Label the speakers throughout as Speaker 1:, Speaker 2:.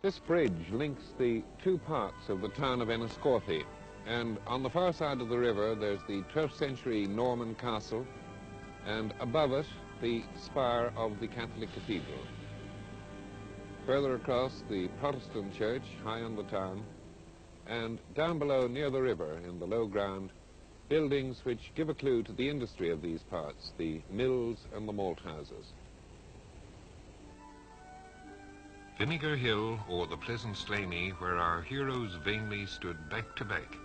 Speaker 1: This bridge links the two parts of the town of Enniscorthy, and on the far side of the river there's the 12th century Norman castle, and above it the spire of the Catholic cathedral. Further across, the Protestant church high on the town, and down below near the river in the low ground, buildings which give a clue to the industry of these parts, the mills and the malt houses.
Speaker 2: Vinegar Hill, or the pleasant Slaney, where our heroes vainly stood back to back.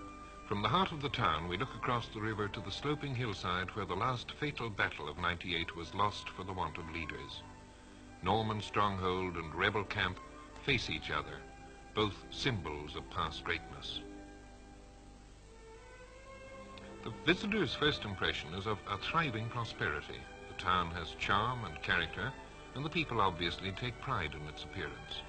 Speaker 2: From the heart of the town, we look across the river to the sloping hillside where the last fatal battle of '98 was lost for the want of leaders. Norman stronghold and rebel camp face each other, both symbols of past greatness. The visitor's first impression is of a thriving prosperity. The town has charm and character, and the people obviously take pride in its appearance.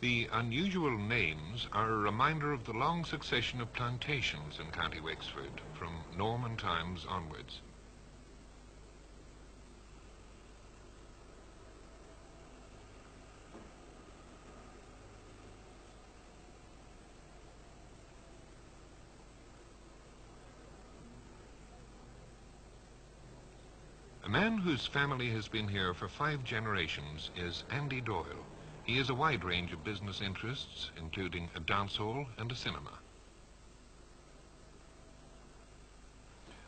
Speaker 2: The unusual names are a reminder of the long succession of plantations in County Wexford from Norman times onwards. A man whose family has been here for 5 generations is Andy Doyle. He has a wide range of business interests, including a dance hall and a cinema.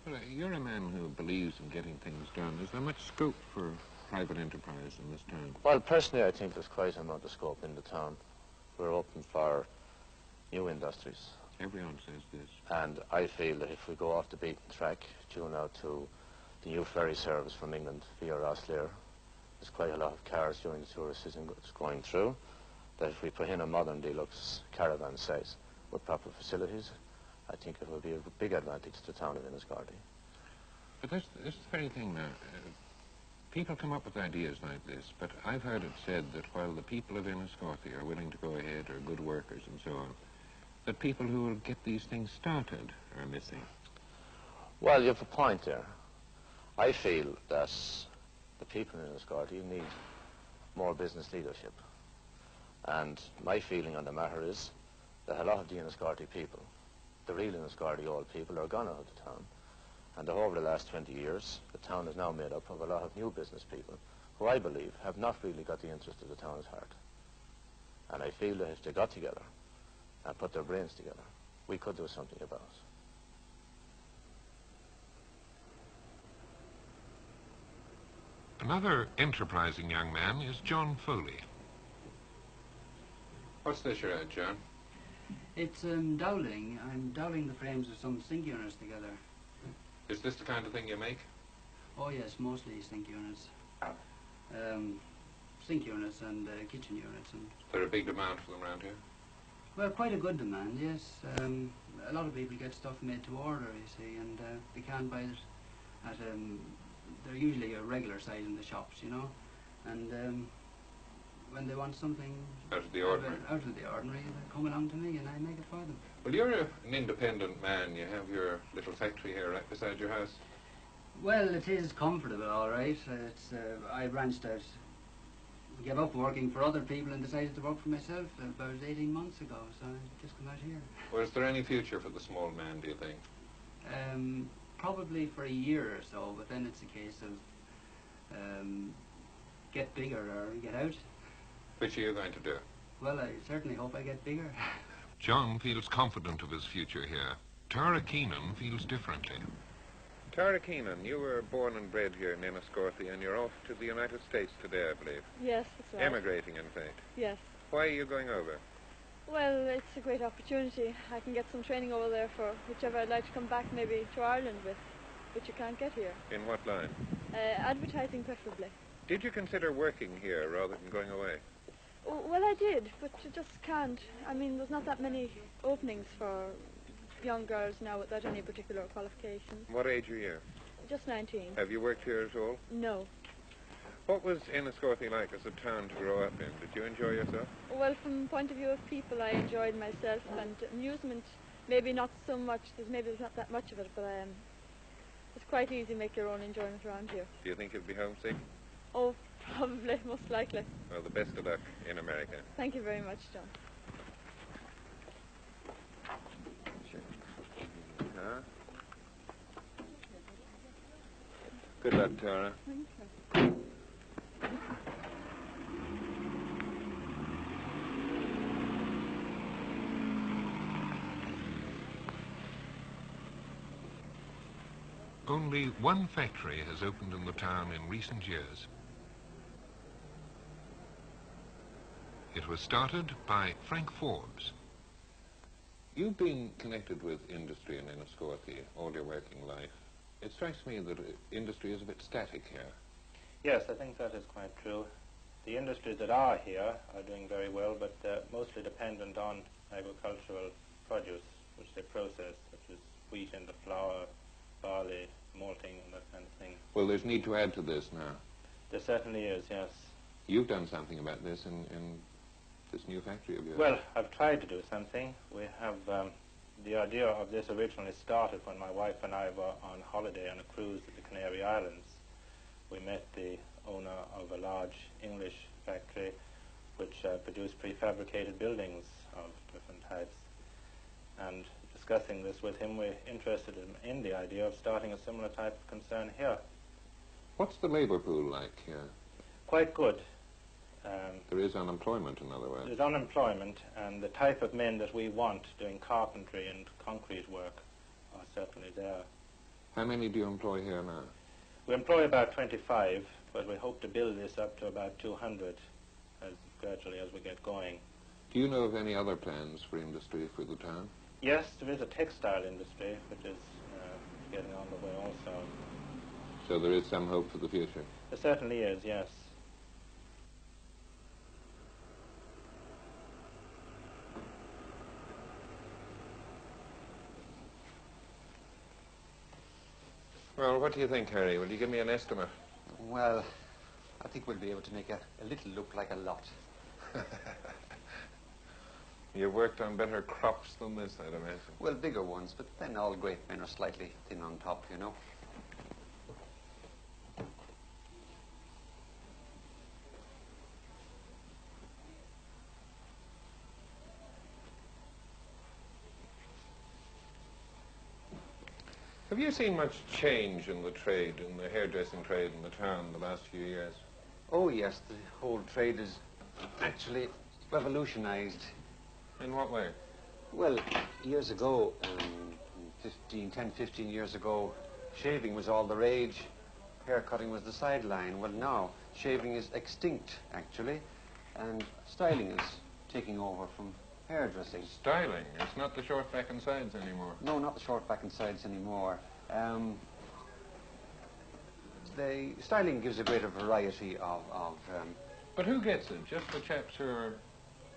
Speaker 1: Well, you're a man who believes in getting things done. Is there much scope for private enterprise in this town?
Speaker 3: Well, personally, I think there's quite an amount of scope in the town. We're open for new industries.
Speaker 1: Everyone says this.
Speaker 3: And I feel that if we go off the beaten track, due now to the new ferry service from England via Rosslare, there's quite a lot of cars during the tourist season going through, that if we put in a modern deluxe caravan size with proper facilities, I think it will be a big advantage to the town of Enniscorthy.
Speaker 1: But that's the very thing now. People come up with ideas like this, but I've heard it said that while the people of Enniscorthy are willing to go ahead, are good workers and so on, that people who will get these things started are missing.
Speaker 3: Well, you have a point there. I feel that the people in Enniscorthy need more business leadership. And my feeling on the matter is that a lot of the Enniscorthy people, the real Enniscorthy old people, are gone out of the town. And over the last 20 years, the town is now made up of a lot of new business people who I believe have not really got the interest of the town at heart. And I feel that if they got together and put their brains together, we could do something about it.
Speaker 2: Another enterprising young man is John Foley.
Speaker 1: What's this you're at, John?
Speaker 4: It's doweling. I'm doweling the frames of some sink units together.
Speaker 1: Is this the kind of thing you make?
Speaker 4: Oh yes, mostly sink units. Sink units and kitchen units. And
Speaker 1: Is there a big demand for them around here?
Speaker 4: well, quite a good demand, yes. A lot of people get stuff made to order, you see, and they can't buy it at they're usually a regular size in the shops, you know, and when they want something
Speaker 1: Out of the ordinary?
Speaker 4: Out of the ordinary, they come along to me and I make it for them.
Speaker 1: Well, you're an independent man. You have your little factory here right beside your house.
Speaker 4: Well, it is comfortable, all right. It's I branched out, gave up working for other people and decided to work for myself about 18 months ago, so I just come out here.
Speaker 1: Well, is there any future for the small man, do you think?
Speaker 4: Probably for a year or so, but then it's a case of get bigger or get out.
Speaker 1: Which are you going to do?
Speaker 4: Well, I certainly hope I get bigger.
Speaker 2: John feels confident of his future here. Tara Keenan feels differently.
Speaker 1: Tara Keenan, you were born and bred here in Enniscorthy, and you're off to the United States today, I believe.
Speaker 5: Yes, that's right.
Speaker 1: Emigrating, in fact.
Speaker 5: Yes.
Speaker 1: Why are you going over?
Speaker 5: Well, it's a great opportunity. I can get some training over there for whichever I'd like to come back maybe to Ireland with, which you can't get here.
Speaker 2: In what line?
Speaker 5: Advertising preferably.
Speaker 2: Did you consider working here rather than going away?
Speaker 5: Well, I did, but you just can't. I mean, there's not that many openings for young girls now without any particular qualifications.
Speaker 2: What age are you?
Speaker 5: Just 19.
Speaker 2: Have you worked here at all?
Speaker 5: No.
Speaker 2: What was Enniscorthy like as a town to grow up in? Did you enjoy yourself?
Speaker 5: Well, from the point of view of people, I enjoyed myself, and amusement, maybe not so much. There's not that much of it, but it's quite easy to make your own enjoyment around here.
Speaker 2: Do you think you'll be homesick?
Speaker 5: Oh, probably, most likely.
Speaker 2: Well, the best of luck in America.
Speaker 5: Thank you very much, John.
Speaker 2: Huh? Good luck, Tara.
Speaker 5: Thank you.
Speaker 2: Only one factory has opened in the town in recent years. It was started by Frank Forbes.
Speaker 1: You've been connected with industry in Enniscorthy all your working life. It strikes me that industry is a bit static here.
Speaker 6: Yes, I think that is quite true. The industries that are here are doing very well, but mostly dependent on agricultural produce, which they process, such as wheat into flour, barley, malting, and that kind of thing.
Speaker 1: Well, there's need to add to this now.
Speaker 6: There certainly is, yes.
Speaker 1: You've done something about this in this new factory of yours.
Speaker 6: Well, I've tried to do something. We have, the idea of this originally started when my wife and I were on holiday on a cruise at the Canary Islands. We met the owner of a large English factory which produced prefabricated buildings of different types. And discussing this with him, we're interested in the idea of starting a similar type of concern here.
Speaker 1: What's the labor pool like here?
Speaker 6: Quite good.
Speaker 1: There is unemployment, in other words.
Speaker 6: There's unemployment, and the type of men that we want doing carpentry and concrete work are certainly there.
Speaker 1: How many do you employ here now?
Speaker 6: We employ about 25, but we hope to build this up to about 200 gradually as we get going.
Speaker 1: Do you know of any other plans for industry for the town?
Speaker 6: Yes, there is a textile industry which is getting on the way also.
Speaker 1: So there is some hope for the future?
Speaker 6: There certainly is, yes.
Speaker 2: Well, what do you think, Harry? Will you give me an estimate?
Speaker 7: Well, I think we'll be able to make a little look like a lot.
Speaker 2: You've worked on better crops than this, I'd imagine.
Speaker 7: Well, bigger ones, but then all great men are slightly thin on top, you know.
Speaker 2: Have you seen much change in the trade, in the hairdressing trade in the town in the last few years?
Speaker 7: Oh, yes, the whole trade is actually revolutionized.
Speaker 2: In what way?
Speaker 7: Well, years ago, 10, 15 years ago, shaving was all the rage. Haircutting was the sideline. Well, now, shaving is extinct, actually, and styling is taking over from hairdressing.
Speaker 2: Styling. It's not the short back and sides anymore.
Speaker 7: No, not the short back and sides anymore. The styling gives a greater variety of
Speaker 2: But who gets it? Just the chaps who are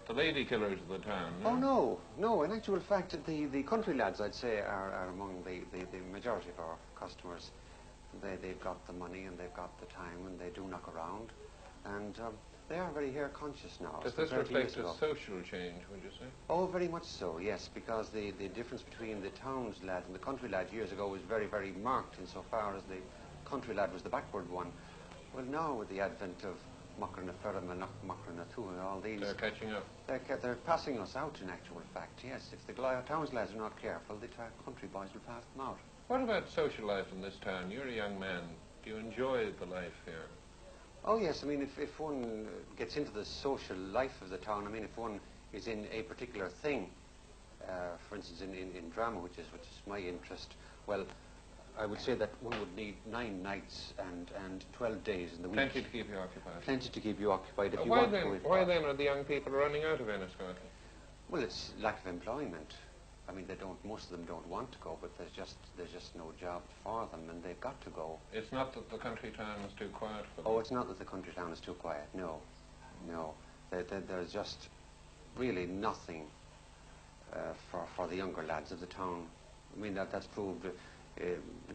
Speaker 2: the lady killers of the town?
Speaker 7: Oh, no. No, in actual fact, the country lads, I'd say, are among the majority of our customers. They've got the money and they've got the time and they do knock around. And they are very hair conscious now.
Speaker 2: Does this reflect a social change, would you say?
Speaker 7: Oh, very much so, yes, because the difference between the towns lad and the country lad years ago was very, very marked insofar as the country lad was the backward one. Well, now with the advent of Macron Ferrum and Macron Two and all these...
Speaker 2: They're catching up.
Speaker 7: They're passing us out in actual fact, yes. If the towns lads are not careful, the country boys will pass them out.
Speaker 2: What about social life in this town? You're a young man. Do you enjoy the life here?
Speaker 7: Oh, yes. I mean, if one gets into the social life of the town, I mean, if one is in a particular thing, for instance, in drama, which is my interest, well, I would say that one would need 9 nights and 12 days in the week.
Speaker 2: Plenty to keep you occupied.
Speaker 7: Plenty to keep you occupied if you
Speaker 2: why
Speaker 7: want
Speaker 2: then,
Speaker 7: to.
Speaker 2: Why then are the young people running out of Enniscorthy?
Speaker 7: Well, it's lack of employment. I mean, most of them don't want to go, but there's just no job for them, and they've got to go.
Speaker 1: It's not that the country town is too quiet for them.
Speaker 7: Oh, it's not that the country town is too quiet. No, no. There's just really nothing for the younger lads of the town. I mean, that's proved.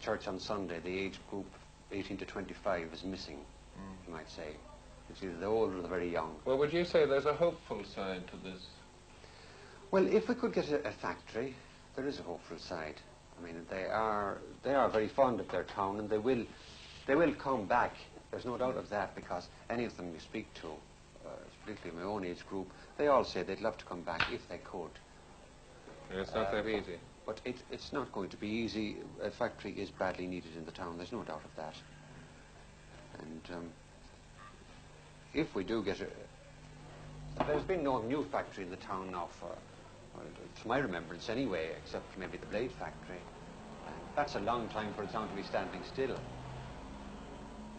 Speaker 7: Church on Sunday, the age group 18 to 25 is missing, you might say. It's either the old or the very young.
Speaker 1: Well, would you say there's a hopeful side to this?
Speaker 7: Well, if we could get a factory, there is a hopeful side. I mean, they are very fond of their town, and they will come back. There's no doubt of that, because any of them you speak to, particularly my own age group, they all say they'd love to come back if they could.
Speaker 1: It's not that easy.
Speaker 7: But it's not going to be easy. A factory is badly needed in the town. There's no doubt of that. And if we do get there's been no new factory in the town now for, well, to my remembrance anyway, except maybe the blade factory. And that's a long time for a town to be standing still.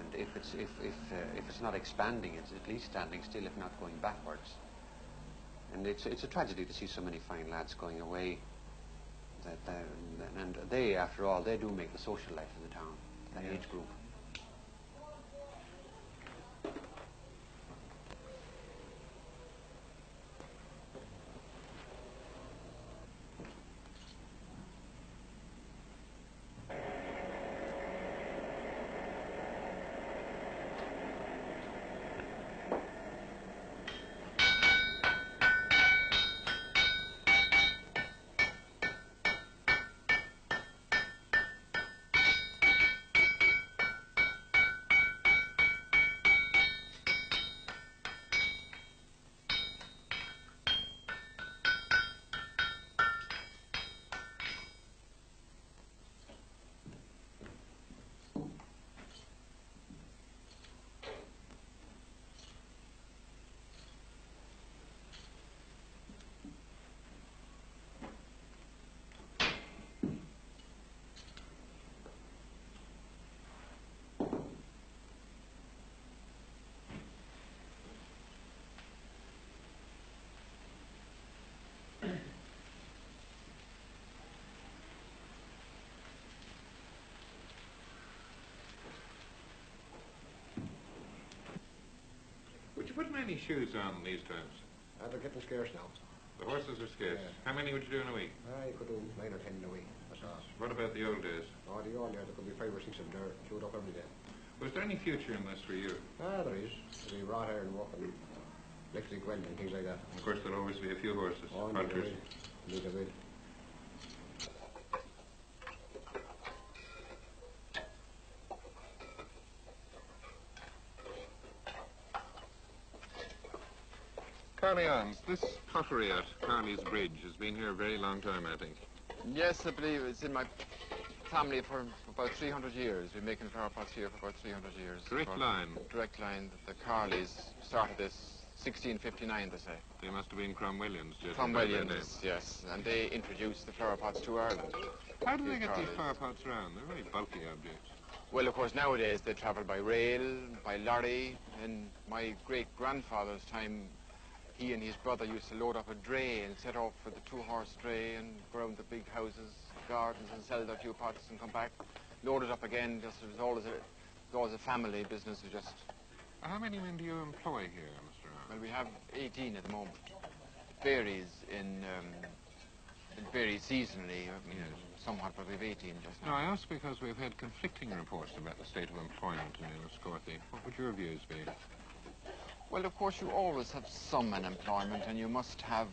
Speaker 7: And if it's not expanding, it's at least standing still, if not going backwards. And it's a tragedy to see so many fine lads going away. And they, after all, they do make the social life of the town, that age group.
Speaker 1: Would you put many shoes on these times?
Speaker 8: They're getting scarce now.
Speaker 1: The horses are scarce.
Speaker 8: Yeah.
Speaker 1: How many would you do in a week?
Speaker 8: You could do 9 or 10 in a week. That's all.
Speaker 1: What about the old days?
Speaker 8: Oh, the old days, there could be 5 or 6 of them there, queued up every day.
Speaker 1: Was there any future in this for you?
Speaker 8: There is. There'll be wrought iron work and electric welding and things like that.
Speaker 1: Of course, there'll always be a few horses.
Speaker 8: Oh,
Speaker 1: Hunters.
Speaker 8: Need a bit.
Speaker 1: Carly Arms, this pottery at Carly's Bridge has been here a very long time, I think.
Speaker 9: Yes, I believe it's in my family for about 300 years. We've been making flower pots here for about 300 years.
Speaker 1: Direct line.
Speaker 9: Direct line. The Carleys started this 1659, they say.
Speaker 1: They must have been Cromwellians.
Speaker 9: Cromwellians, yes. And they introduced the flower pots to Ireland.
Speaker 1: How do they get these flower pots around? They're very bulky objects.
Speaker 9: Well, of course, nowadays they travel by rail, by lorry. In my great-grandfather's time, he and his brother used to load up a dray and set off for the 2-horse dray and go around the big houses, gardens, and sell their few pots and come back, load it up again. Just it was always a family business.
Speaker 1: How many men do you employ here, Mr. Arms?
Speaker 9: Well, we have 18 at the moment. It varies it varies seasonally. I mean, somewhat, but we've 18 just now.
Speaker 1: No, I ask because we've had conflicting reports about the state of employment in Enniscorthy. What would your views be?
Speaker 9: Well, of course, you always have some unemployment, and you must have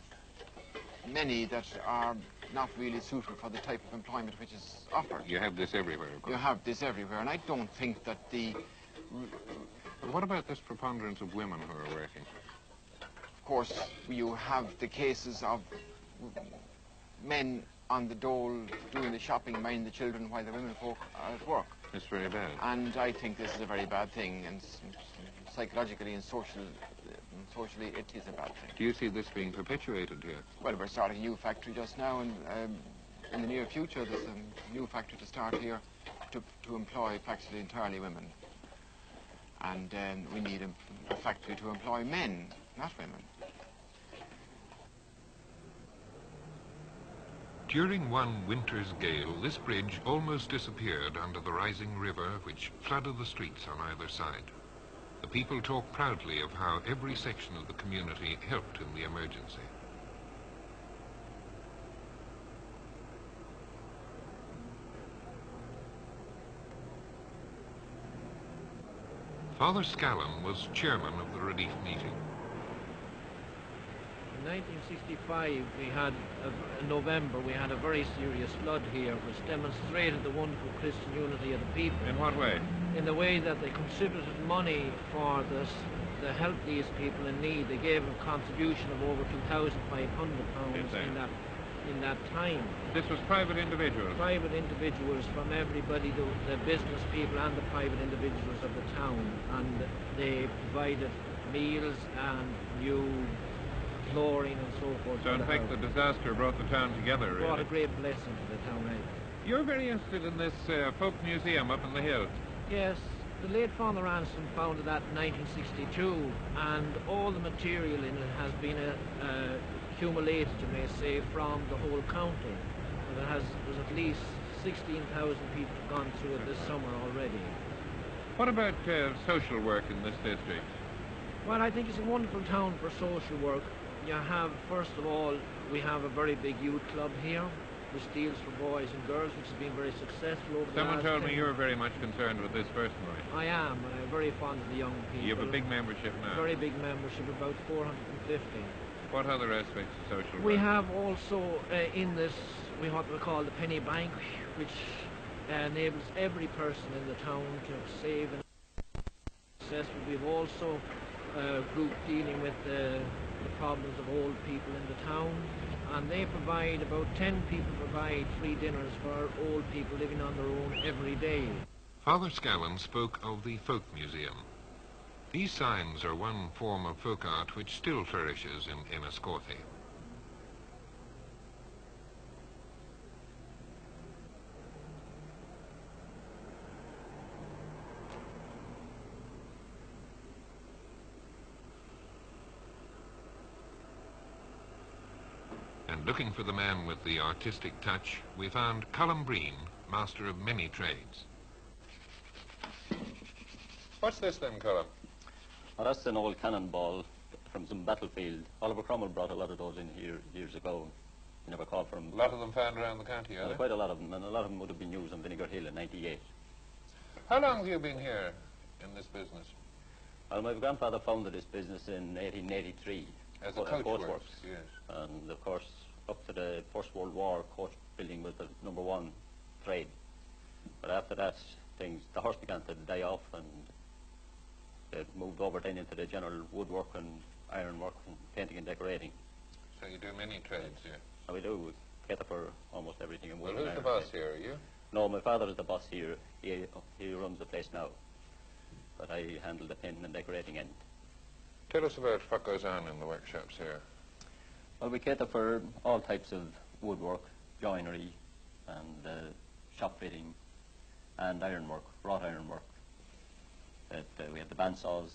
Speaker 9: many that are not really suitable for the type of employment which is offered.
Speaker 1: You have this everywhere, of course.
Speaker 9: You have this everywhere, and I don't think that
Speaker 1: But what about this preponderance of women who are working?
Speaker 9: Of course, you have the cases of men on the dole doing the shopping, minding the children while the women folk are at work.
Speaker 1: It's very bad.
Speaker 9: And I think this is a very bad thing, and psychologically and socially it is a bad thing.
Speaker 1: Do you see this being perpetuated here?
Speaker 9: Well, we're starting a new factory just now, and in the near future there's a new factory to start here to employ practically entirely women. And then we need a factory to employ men, not women.
Speaker 2: During one winter's gale, this bridge almost disappeared under the rising river which flooded the streets on either side. The people talk proudly of how every section of the community helped in the emergency. Father Scallon was chairman of the relief meeting.
Speaker 10: In 1965, we had, in November, we had a very serious flood here, which demonstrated the wonderful Christian unity of the people.
Speaker 1: In what way?
Speaker 10: In the way that they contributed money for this, to help these people in need. They gave a contribution of over £2,500 in that time.
Speaker 1: This was private individuals?
Speaker 10: Private individuals from everybody, the business people and the private individuals of the town. And they provided meals and new flooring and so forth.
Speaker 1: So in fact the disaster brought the town together, really?
Speaker 10: Brought a great blessing to the town, right?
Speaker 1: You're very interested in this folk museum up in the hill.
Speaker 10: Yes, the late Father Ransom founded that in 1962, and all the material in it has been accumulated, you may say, from the whole county. And there's at least 16,000 people gone through it this summer already.
Speaker 1: What about social work in this district?
Speaker 10: Well, I think it's a wonderful town for social work. You have, first of all, we have a very big youth club here, which deals for boys and girls, which has been very successful over the last...
Speaker 1: Someone told me you were very much concerned with this personally.
Speaker 10: I am, and I'm very fond of the young people.
Speaker 1: You have a big membership now?
Speaker 10: Very big membership, about 450.
Speaker 1: What other aspects of social work?
Speaker 10: We have also in this, what we call the penny bank, which enables every person in the town to save and successful. We've also a group dealing with the problems of old people in the town, and they provide, about 10 people provide free dinners for old people living on their own every day.
Speaker 2: Father Scallon spoke of the folk museum. These signs are one form of folk art which still flourishes in Enniscorthy. And looking for the man with the artistic touch, we found Colum Breen, master of many trades.
Speaker 1: What's this then, Colum?
Speaker 11: Well, that's an old cannonball from some battlefield. Oliver Cromwell brought a lot of those in here years ago. You never called for them.
Speaker 1: A lot of them found around the county, are there?
Speaker 11: Quite a lot of them, and a lot of them would have been used on Vinegar Hill in '98.
Speaker 1: How long have you been here in this business?
Speaker 11: Well, my grandfather founded this business in 1883.
Speaker 1: As a coachworks, yes.
Speaker 11: And of course, up to the First World War, coach building was the #1 trade. But after that, the horse began to die off, and it moved over then into the general woodwork and ironwork and painting and decorating.
Speaker 1: So you do many trades here?
Speaker 11: We do. We cater for almost everything in wood.
Speaker 1: Well, who's the boss here, are you?
Speaker 11: No, my father is the boss here. He runs the place now. But I handle the painting and decorating end.
Speaker 1: Tell us about what goes on in the workshops here.
Speaker 11: Well, we cater for all types of woodwork, joinery, and shop fitting, and ironwork, wrought ironwork. We have the bandsaws,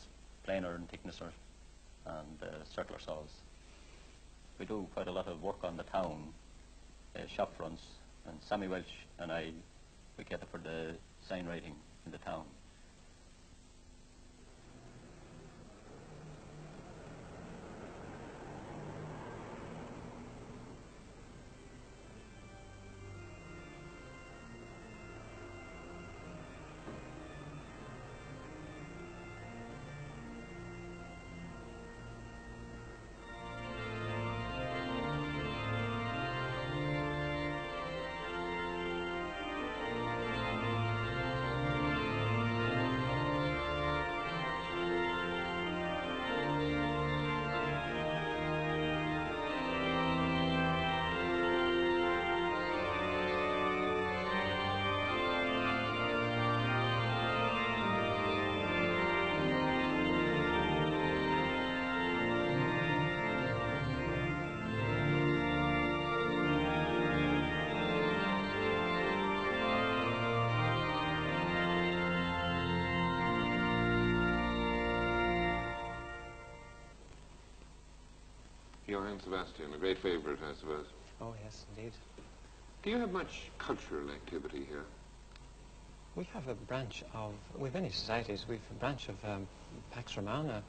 Speaker 11: planer and thicknesser, and circular saws. We do quite a lot of work on the town, shop fronts, and Sammy Welch and I, we cater for the sign writing in the town.
Speaker 1: Johann Sebastian, a great favourite, I suppose.
Speaker 12: Oh, yes, indeed.
Speaker 1: Do you have much cultural activity here?
Speaker 12: We have a branch of, we've many societies. We've a branch of Pax Romana.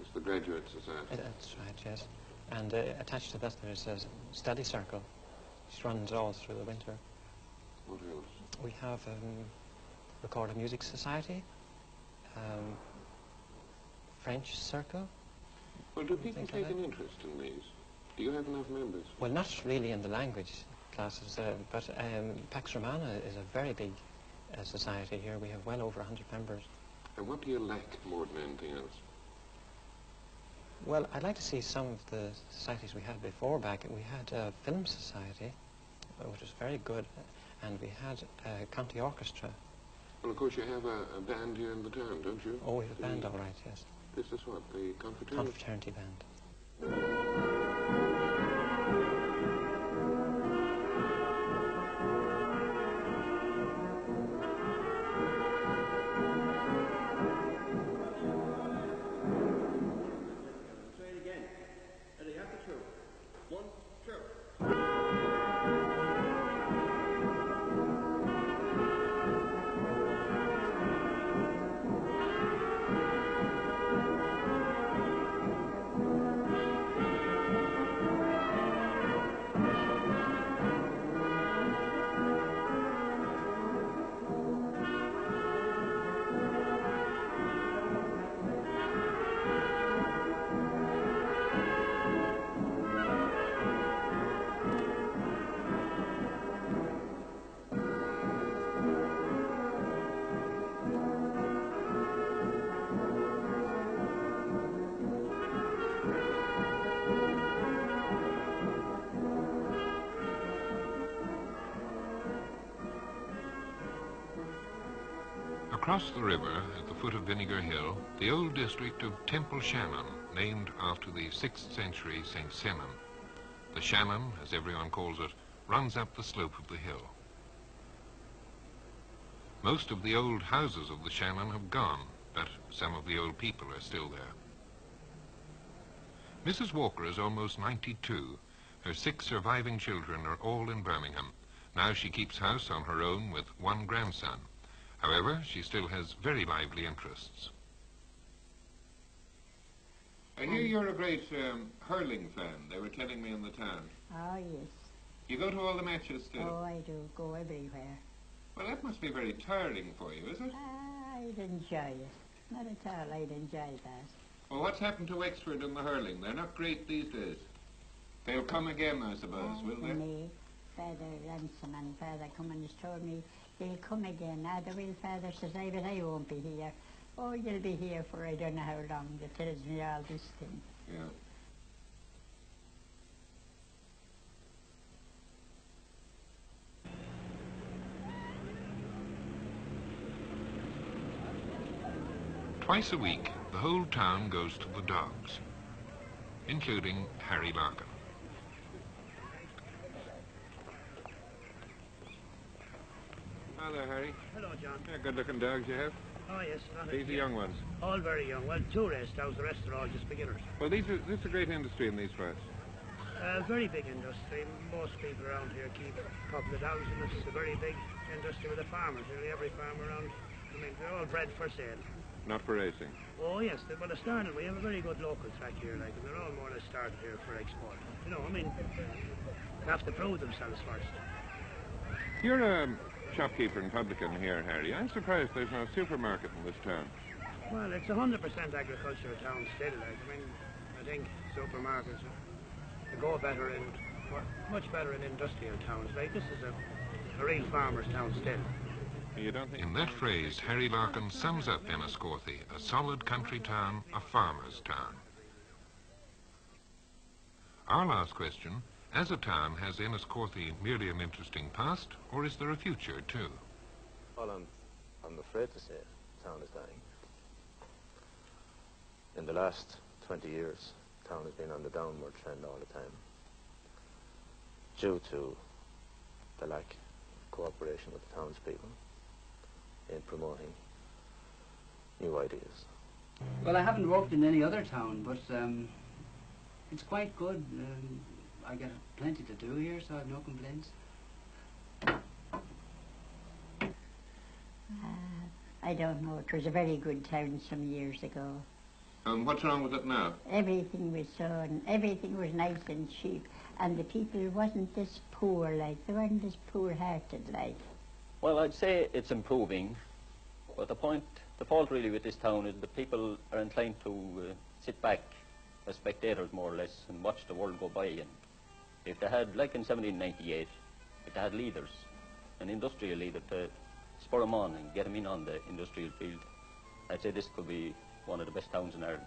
Speaker 1: It's the graduate society.
Speaker 12: That's right, yes. And attached to that there's a study circle, which runs all through the winter.
Speaker 1: What else?
Speaker 12: We have Recorded Music Society, French Circle.
Speaker 1: Well, do people take an interest in these? Do you have enough members?
Speaker 12: Well, not really in the language classes, but Pax Romana is a very big society here. We have well over 100 members.
Speaker 1: And what do you lack more than anything else?
Speaker 12: Well, I'd like to see some of the societies we had before back. We had a film society, which was very good, and we had a county orchestra.
Speaker 1: Well, of course, you have a band here in the town, don't you?
Speaker 12: Oh, we have a band, all right, yes.
Speaker 1: This is what, the confraternity?
Speaker 12: Confraternity band.
Speaker 8: Try it again. Ready, after two. 1, 2.
Speaker 2: Across the river, at the foot of Vinegar Hill, the old district of Temple Shannon, named after the 6th century St. Senan. The Shannon, as everyone calls it, runs up the slope of the hill. Most of the old houses of the Shannon have gone, but some of the old people are still there. Mrs. Walker is almost 92. Her 6 surviving children are all in Birmingham. Now she keeps house on her own with 1 grandson. However, she still has very lively interests.
Speaker 1: I hear you're a great hurling fan. They were telling me in the town.
Speaker 13: Oh, yes.
Speaker 1: You go to all the matches still?
Speaker 13: Oh, I do. Go everywhere.
Speaker 1: Well, that must be very tiring for you, is it?
Speaker 13: I'd enjoy it. Not at all. I'd enjoy that.
Speaker 1: Well, what's happened to Wexford in the hurling? They're not great these days. They'll come again, I suppose, will they?
Speaker 13: Me, Father Ransom and Father Cummins has told me they'll come again. Now, the will Father says, but I won't be here. Oh, you'll be here for I don't know how long. That tells me all this thing.
Speaker 1: Yeah.
Speaker 2: Twice a week, the whole town goes to the dogs, including Harry Larkin.
Speaker 1: Hi there, Harry.
Speaker 14: Hello, John.
Speaker 1: Yeah, good-looking dogs you have.
Speaker 14: Oh, yes.
Speaker 1: These are young ones.
Speaker 14: All very young. Well, 2 race dogs. The rest are all just beginners.
Speaker 1: Well, this is a great industry in these parts.
Speaker 14: Very big industry. Most people around here keep a couple of dogs, and it's a very big industry with the farmers. Nearly every farm around, I mean, they're all bred for sale.
Speaker 1: Not for racing.
Speaker 14: Oh, yes. Well, they started. We have a very good local track here, like, and they're all more or less started here for export. You know, I mean, they have to prove themselves first.
Speaker 1: You're a shopkeeper and publican here, Harry. I'm surprised there's no supermarket in this town.
Speaker 14: Well, it's 100% agricultural town still, like, I mean, I think supermarkets go better in, much better in industrial towns. Like, this is a real farmer's town still.
Speaker 1: You don't think...
Speaker 2: In that phrase, Harry Larkin sums up Enniscorthy, a solid country town, a farmer's town. Our last question, as a town, has Enniscorthy merely an interesting past, or is there a future too?
Speaker 3: Well, I'm afraid to say the town is dying. In the last 20 years, the town has been on the downward trend all the time, due to the lack of cooperation with the townspeople in promoting new ideas.
Speaker 4: Well, I haven't worked in any other town, but it's quite good. I get plenty to do here, so I have no complaints.
Speaker 13: I don't know. It was a very good town some years ago.
Speaker 1: What's wrong with it now?
Speaker 13: Everything was so, and everything was nice and cheap, and the people wasn't this poor, like, they weren't this poor-hearted, like.
Speaker 11: Well, I'd say it's improving, but the fault really with this town is the people are inclined to sit back as spectators, more or less, and watch the world go by. And if they had, like in 1798, if they had leaders, an industrial leader to spur them on and get them in on the industrial field, I'd say this could be one of the best towns in Ireland.